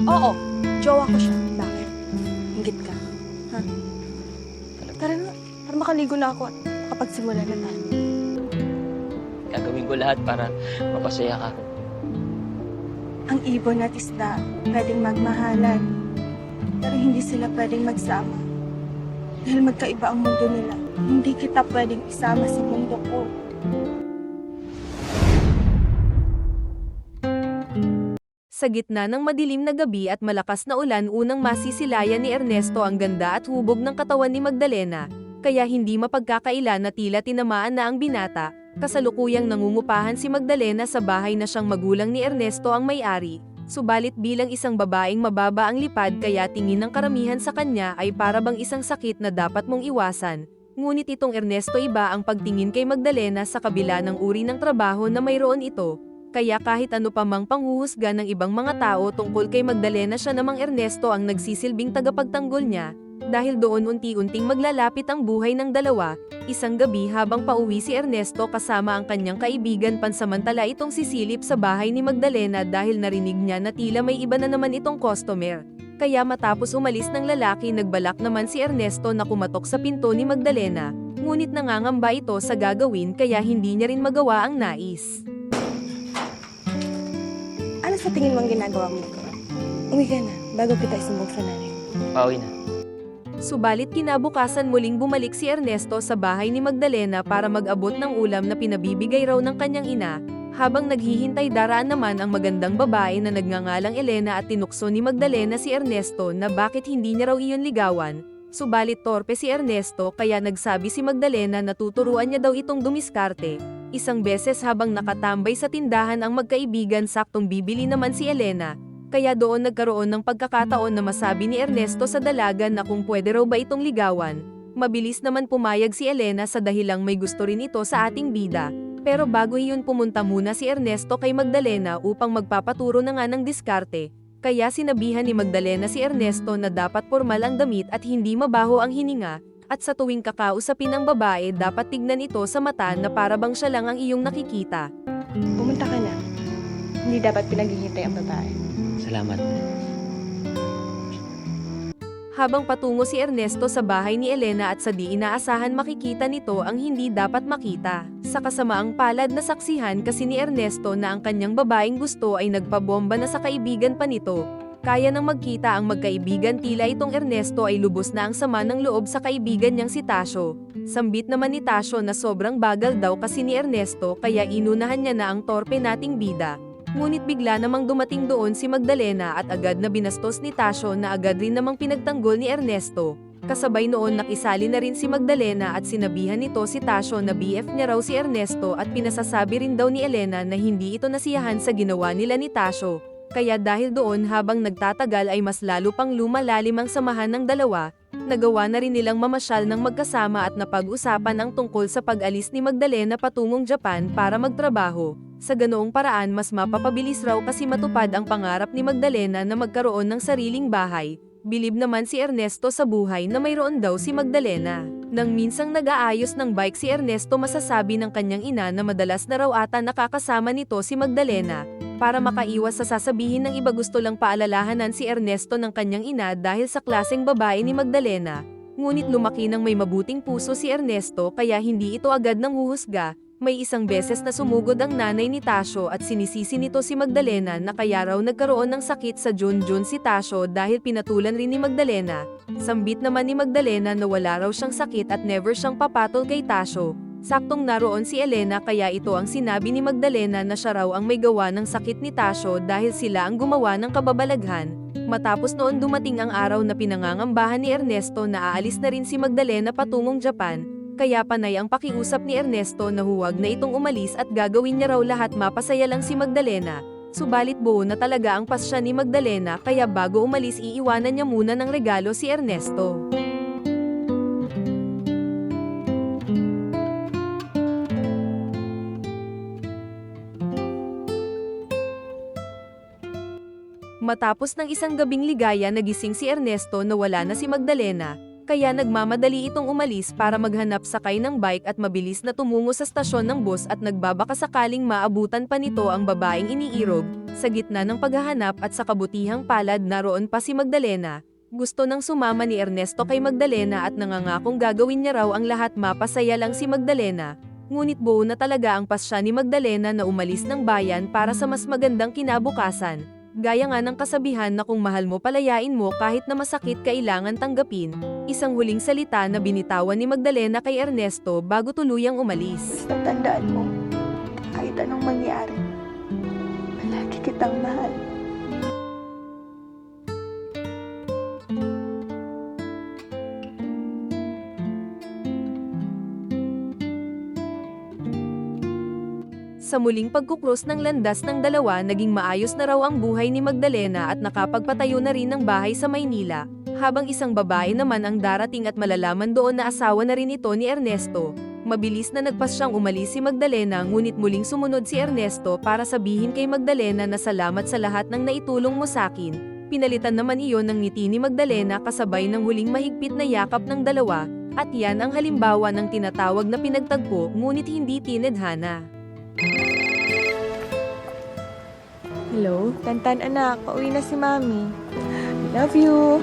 Oo, jowa ko siya. Bakit? Inggit ka? Ha? Tara na, para makaligo na ako at makapagsimula na tayo. Gagawin ko lahat para mapasaya ka. Ang ibon at isda pwedeng magmahalan, pero hindi sila pwedeng magsama. Dahil magkaiba ang mundo nila, hindi kita pwedeng isama sa mundo ko. Sa gitna ng madilim na gabi at malakas na ulan, unang masisilayan ni Ernesto ang ganda at hubog ng katawan ni Magdalena, kaya hindi mapagkakaila na tila tinamaan na ang binata. Kasalukuyang nangungupahan si Magdalena sa bahay na siyang magulang ni Ernesto ang may-ari, subalit bilang isang babaeng mababa ang lipad kaya tingin ng karamihan sa kanya ay para bang isang sakit na dapat mong iwasan. Ngunit itong Ernesto, iba ang pagtingin kay Magdalena sa kabila ng uri ng trabaho na mayroon ito. Kaya kahit ano pa mang panghuhusga ng ibang mga tao tungkol kay Magdalena, siya namang Ernesto ang nagsisilbing tagapagtanggol niya, dahil doon unti-unting maglalapit ang buhay ng dalawa. Isang gabi habang pauwi si Ernesto kasama ang kanyang kaibigan, pansamantala itong sisilip sa bahay ni Magdalena dahil narinig niya na tila may iba na naman itong customer. Kaya matapos umalis ng lalaki, nagbalak naman si Ernesto na kumatok sa pinto ni Magdalena, ngunit nangangamba ito sa gagawin kaya hindi niya rin magawa ang nais. Ano sa tingin mo ang ginagawa mo dito? Uwi ka na, bago kita isumbong sa nanay. Pauwi na. Subalit kinabukasan muling bumalik si Ernesto sa bahay ni Magdalena para mag-abot ng ulam na pinabibigay raw ng kanyang ina. Habang naghihintay, daraan naman ang magandang babae na nagngangalang Elena at tinukso ni Magdalena si Ernesto na bakit hindi niya raw iyon ligawan. Subalit torpe si Ernesto kaya nagsabi si Magdalena na tuturuan niya daw itong dumiskarte. Isang beses habang nakatambay sa tindahan ang magkaibigan, saktong bibili naman si Elena. Kaya doon nagkaroon ng pagkakataon na masabi ni Ernesto sa dalaga na kung pwede raw ba itong ligawan. Mabilis naman pumayag si Elena sa dahilang may gusto rin ito sa ating bida. Pero bago iyon, pumunta muna si Ernesto kay Magdalena upang magpapaturo na nga ng diskarte. Kaya sinabihan ni Magdalena si Ernesto na dapat formal ang damit at hindi mabaho ang hininga, at sa tuwing kakausapin ng babae dapat tignan ito sa mata na para bang siya lang ang iyong nakikita. Pumunta ka na. Hindi dapat pinaghihintay ang babae. Salamat. Habang patungo si Ernesto sa bahay ni Elena at sa di inaasahan, makikita nito ang hindi dapat makita. Sa kasamaang palad na saksihan kasi ni Ernesto na ang kanyang babaeng gusto ay nagpabomba na sa kaibigan pa nito. Kaya nang magkita ang magkaibigan, tila itong Ernesto ay lubos na ang sama ng loob sa kaibigan niyang si Tasio. Sambit naman ni Tasio na sobrang bagal daw kasi ni Ernesto kaya inunahan niya na ang torpe nating bida. Ngunit bigla namang dumating doon si Magdalena at agad na binastos ni Tasio na agad rin namang pinagtanggol ni Ernesto. Kasabay noon nakisali na rin si Magdalena at sinabihan nito si Tasio na BF niya raw si Ernesto, at pinasasabi rin daw ni Elena na hindi ito nasiyahan sa ginawa nila ni Tasio. Kaya dahil doon habang nagtatagal ay mas lalo pang lumalalim ang samahan ng dalawa. Nagawa na rin nilang mamasyal ng magkasama at napag-usapan ang tungkol sa pag-alis ni Magdalena patungong Japan para magtrabaho. Sa ganoong paraan mas mapapabilis raw kasi matupad ang pangarap ni Magdalena na magkaroon ng sariling bahay. Bilib naman si Ernesto sa buhay na mayroon daw si Magdalena. Nang minsang nag-aayos ng bike si Ernesto, masasabi ng kanyang ina na madalas na raw ata nakakasama nito si Magdalena. Para makaiwas sa sasabihin ng iba, gusto lang paalalahanan si Ernesto ng kanyang ina dahil sa klaseng babae ni Magdalena. Ngunit lumaki ng may mabuting puso si Ernesto kaya hindi ito agad nang huhusga. May isang beses na sumugod ang nanay ni Tasio at sinisisi nito si Magdalena na kaya raw nagkaroon ng sakit sa Junjun si Tasio dahil pinatulan rin ni Magdalena. Sambit naman ni Magdalena na wala raw siyang sakit at never siyang papatol kay Tasio. Saktong naroon si Elena kaya ito ang sinabi ni Magdalena na siya raw ang may gawa ng sakit ni Tasio dahil sila ang gumawa ng kababalaghan. Matapos noon dumating ang araw na pinangangambahan ni Ernesto na aalis na rin si Magdalena patungong Japan. Kaya panay ang pakiusap ni Ernesto na huwag na itong umalis at gagawin niya raw lahat mapasaya lang si Magdalena. Subalit buo na talaga ang pasya ni Magdalena kaya bago umalis iiwanan niya muna ng regalo si Ernesto. Matapos ng isang gabing ligaya, nagising si Ernesto na wala na si Magdalena. Kaya nagmamadali itong umalis para maghanap sakay ng bike at mabilis na tumungo sa stasyon ng bus at nagbabaka sakaling maabutan pa nito ang babaeng iniirog. Sa gitna ng paghahanap at sa kabutihang palad naroon pa si Magdalena. Gusto nang sumama ni Ernesto kay Magdalena at nangangakong gagawin niya raw ang lahat mapasaya lang si Magdalena. Ngunit buo na talaga ang pasya ni Magdalena na umalis ng bayan para sa mas magandang kinabukasan. Gaya nga ng kasabihan na kung mahal mo palayain mo kahit na masakit kailangan tanggapin. Isang huling salita na binitawan ni Magdalena kay Ernesto bago tuluyang umalis. Basta tandaan mo, kahit anong mangyari, palagi kitang mahal. Sa muling pagkukrus ng landas ng dalawa, naging maayos na raw ang buhay ni Magdalena at nakapagpatayo na rin ng bahay sa Maynila, habang isang babae naman ang darating at malalaman doon na asawa na rin ito ni Ernesto. Mabilis na nagpasyang umalis si Magdalena ngunit muling sumunod si Ernesto para sabihin kay Magdalena na salamat sa lahat ng naitulong mo sakin. Pinalitan naman iyon ng ngiti ni Magdalena kasabay ng huling mahigpit na yakap ng dalawa, at yan ang halimbawa ng tinatawag na pinagtagpo ngunit hindi tinadhana. Hello? Tantan anak, pauwi na si Mami. Love you!